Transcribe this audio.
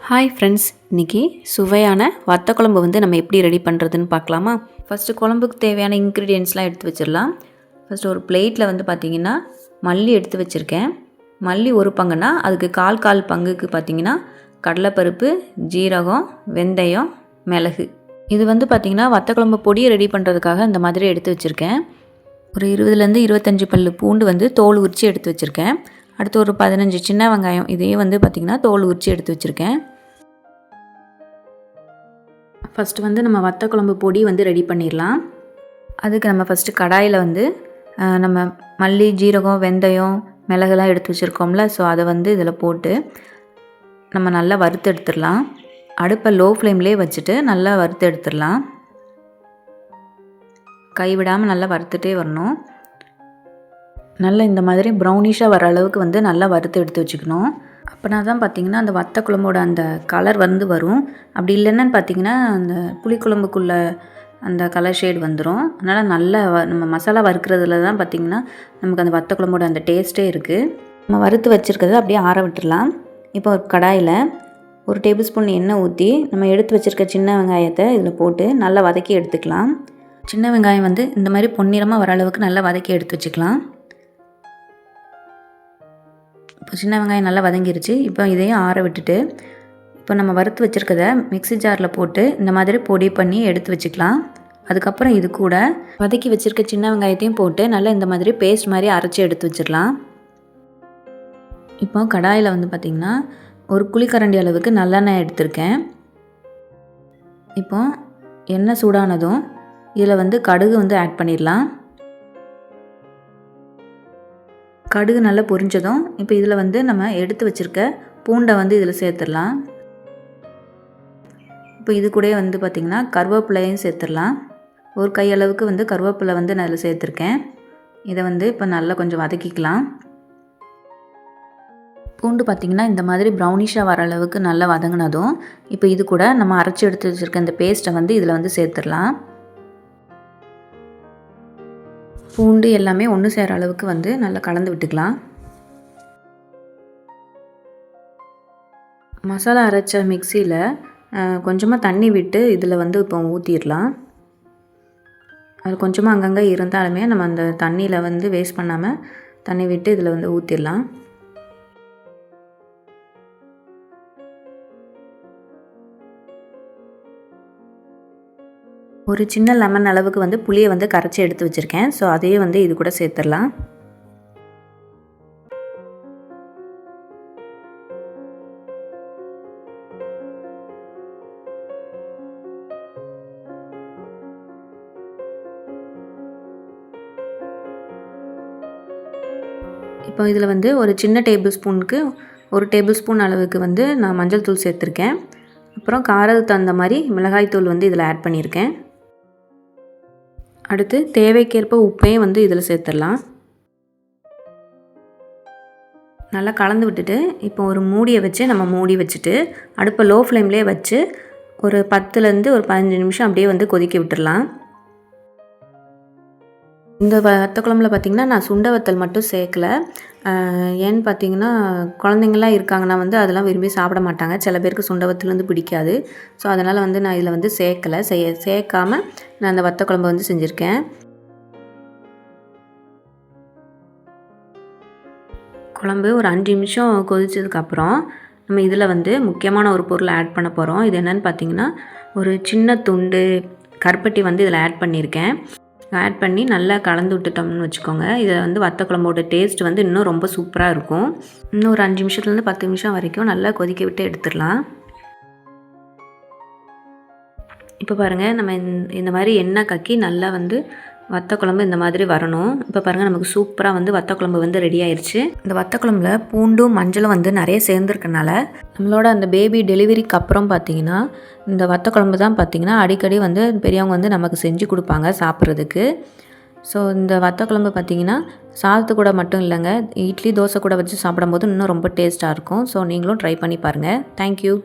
Hi friends, இன்றைக்கி சுவையான வத்த குழம்பு வந்து நம்ம எப்படி ரெடி பண்ணுறதுன்னு பார்க்கலாமா? ஃபஸ்ட்டு குழம்புக்கு தேவையான இன்க்ரீடியன்ட்ஸ்லாம் எடுத்து வச்சிடலாம். ஃபஸ்ட்டு ஒரு பிளேட்டில் வந்து பார்த்திங்கன்னா மல்லி எடுத்து வச்சுருக்கேன். மல்லி ஒரு பங்குனா அதுக்கு கால் பங்குக்கு பார்த்திங்கன்னா கடலைப்பருப்பு, ஜீரகம், வெந்தயம், மிளகு. இது வந்து பார்த்திங்கன்னா வத்த குழம்பு பொடியை ரெடி பண்ணுறதுக்காக இந்த மாதிரி எடுத்து வச்சுருக்கேன். ஒரு 20 25 பல்லு பூண்டு வந்து தோல் உரித்து எடுத்து வச்சுருக்கேன். அடுத்து ஒரு 15 சின்ன வெங்காயம், இதையும் வந்து பார்த்திங்கன்னா தோல் உரித்து எடுத்து வச்சுருக்கேன். ஃபஸ்ட்டு வந்து நம்ம வத்த குழம்பு பொடி வந்து ரெடி பண்ணிடலாம். அதுக்கு நம்ம ஃபஸ்ட்டு கடாயில் வந்து நம்ம மல்லி, ஜீரகம், வெந்தயம், மிளகுலாம் எடுத்து வச்சுருக்கோம்ல, ஸோ அதை வந்து இதில் போட்டு நம்ம நல்லா வறுத்து எடுத்துடலாம். அடுப்பை லோ ஃப்ளேம்லேயே வச்சுட்டு நல்லா வறுத்து எடுத்துடலாம். கைவிடாமல் நல்லா வறுத்துட்டே வரணும். நல்லா இந்த மாதிரி ப்ரௌனிஷாக வர அளவுக்கு வந்து நல்லா வறுத்து எடுத்து வச்சுக்கணும். அப்போனா தான் பார்த்திங்கன்னா அந்த வத்த குழம்போட அந்த கலர் வந்து வரும். அப்படி இல்லைன்னு பார்த்திங்கன்னா அந்த புளிக்குழம்புக்குள்ளே அந்த கலர் ஷேட் வந்துடும். அதனால் நல்லா நம்ம மசாலா வறுக்கிறதுல தான் பார்த்திங்கன்னா நமக்கு அந்த வத்த குழம்போட அந்த டேஸ்ட்டே இருக்குது. நம்ம வறுத்து வச்சுருக்கிறத அப்படியே ஆற விட்டுடலாம். இப்போ ஒரு கடாயில் ஒரு டேபிள் ஸ்பூன் எண்ணெய் ஊற்றி நம்ம எடுத்து வச்சுருக்க சின்ன வெங்காயத்தை இதில் போட்டு நல்லா வதக்கி எடுத்துக்கலாம். சின்ன வெங்காயம் வந்து இந்த மாதிரி பொன்னிறமாக வர அளவுக்கு நல்லா வதக்கி எடுத்து வச்சுக்கலாம். இப்போ சின்ன வெங்காயம் நல்லா வதங்கிருச்சு. இப்போ இதையும் ஆற விட்டுட்டு இப்போ நம்ம வறுத்து வச்சுருக்கத மிக்ஸி ஜாரில் போட்டு இந்த மாதிரி பொடி பண்ணி எடுத்து வச்சுக்கலாம். அதுக்கப்புறம் இது கூட வதக்கி வச்சுருக்க சின்ன வெங்காயத்தையும் போட்டு நல்லா இந்த மாதிரி பேஸ்ட் மாதிரி அரைச்சி எடுத்து வச்சிடலாம். இப்போ கடாயில் வந்து பார்த்திங்கன்னா ஒரு குழிக்கரண்டி அளவுக்கு நல்லெண்ணெய் எடுத்திருக்கேன். இப்போ எண்ணெய் சூடானதும் இதில் வந்து கடுகு வந்து ஆட் பண்ணிடலாம். கடுகு நல்லா பொரிஞ்சதும் இப்போ இதில் வந்து நம்ம எடுத்து வச்சுருக்க பூண்டை வந்து இதில் சேர்த்துடலாம். இப்போ இது கூட வந்து பார்த்திங்கன்னா கருவேப்பிலையும் சேர்த்துடலாம். ஒரு கையளவுக்கு வந்து கருவேப்பிலை வந்து நான் இதில் சேர்த்துருக்கேன். இதை வந்து இப்போ நல்லா கொஞ்சம் வதக்கிக்கலாம். பூண்டு பார்த்திங்கன்னா இந்த மாதிரி ப்ரௌனிஷாக வர அளவுக்கு நல்லா வதங்கினதும் இப்போ இது கூட நம்ம அரைச்சி எடுத்து வச்சுருக்க இந்த பேஸ்ட்டை வந்து இதில் வந்து சேர்த்துடலாம். பூண்டு எல்லாமே ஒன்று சேர அளவுக்கு வந்து நல்லா கலந்து விட்டுக்கலாம். மசாலா அரைச்ச மிக்சியில் கொஞ்சமாக தண்ணி விட்டு இதில் வந்து இப்போ ஊற்றிடலாம். அது கொஞ்சமாக அங்கங்கே இருந்தாலுமே நம்ம அந்த தண்ணியில் வந்து வேஸ்ட் பண்ணாமல் தண்ணி விட்டு இதில் வந்து ஊற்றிடலாம். ஒரு சின்ன லெமன் அளவுக்கு வந்து புளியை வந்து கரைச்சி எடுத்து வச்சுருக்கேன். ஸோ அதையே வந்து இது கூட சேர்த்துடலாம். இப்போ இதில் வந்து ஒரு சின்ன டேபிள் ஸ்பூனுக்கு ஒரு டேபிள் ஸ்பூன் அளவுக்கு வந்து நான் மஞ்சள் தூள் சேர்த்துருக்கேன். அப்புறம் காரத்துக்கு தகுந்த மாதிரி மிளகாய் தூள் வந்து இதில் ஆட் பண்ணியிருக்கேன். அடுத்து தேவைக்கேற்ப உப்பையும் வந்து இதில் சேர்த்துடலாம். நல்லா கலந்து விட்டுட்டு இப்போ ஒரு மூடியை வச்சு நம்ம மூடி வச்சுட்டு அடுப்பை லோ ஃப்ளேம்லேயே வச்சு ஒரு 10லேருந்து ஒரு 15 நிமிஷம் அப்படியே வந்து கொதிக்க விட்டுடலாம். இந்த வத்த குழம்புல பார்த்திங்கன்னா நான் சுண்டை வத்தல் மட்டும் சேர்க்கலை. ஏன்னு பார்த்திங்கன்னா குழந்தைங்கள்லாம் இருக்காங்கன்னா வந்து அதெல்லாம் விரும்பி சாப்பிட மாட்டாங்க. சில பேருக்கு சுண்டை வத்தல் வந்து பிடிக்காது. ஸோ அதனால் வந்து நான் இதில் வந்து சேர்க்காமல் நான் அந்த வத்த குழம்பு வந்து செஞ்சுருக்கேன். குழம்பு ஒரு 5 நிமிஷம் கொதிச்சதுக்கப்புறம் நம்ம இதில் வந்து முக்கியமான ஒரு பொருளை ஆட் பண்ண போகிறோம். இது என்னென்னு பார்த்திங்கன்னா ஒரு சின்ன துண்டு கருப்பட்டி வந்து இதில் ஆட் பண்ணியிருக்கேன். ஆட் பண்ணி நல்லா கலந்து விட்டுட்டோம்னு வச்சுக்கோங்க. இதை வந்து வத்த குழம்போட டேஸ்ட் வந்து இன்னும் ரொம்ப சூப்பராக இருக்கும். இன்னும் ஒரு 5 நிமிஷத்துலேருந்து 10 நிமிஷம் வரைக்கும் நல்லா கொதிக்க விட்டு எடுத்துடலாம். இப்போ பாருங்கள், நம்ம இந்த மாதிரி எண்ணெய் கக்கி நல்லா வந்து வத்த குழம்பு இந்த மாதிரி வரணும். இப்போ பாருங்கள், நமக்கு சூப்பராக வந்து வத்த குழம்பு வந்து ரெடி ஆயிடுச்சு. இந்த வத்த குழம்புல பூண்டும் மஞ்சளும் வந்து நிறைய சேர்ந்துருக்கனால நம்மளோட அந்த பேபி டெலிவரிக்கு அப்புறம் பார்த்திங்கன்னா இந்த வத்த குழம்பு தான் பார்த்திங்கன்னா அடிக்கடி வந்து பெரியவங்க வந்து நமக்கு செஞ்சு கொடுப்பாங்க சாப்பிட்றதுக்கு. ஸோ இந்த வத்த குழம்பு பார்த்திங்கன்னா சாதத்து கூட மட்டும் இல்லைங்க, இட்லி தோசை கூட வச்சு சாப்பிடும்போது இன்னும் ரொம்ப டேஸ்ட்டாக இருக்கும். ஸோ நீங்களும் ட்ரை பண்ணி பாருங்கள். தேங்க்யூ.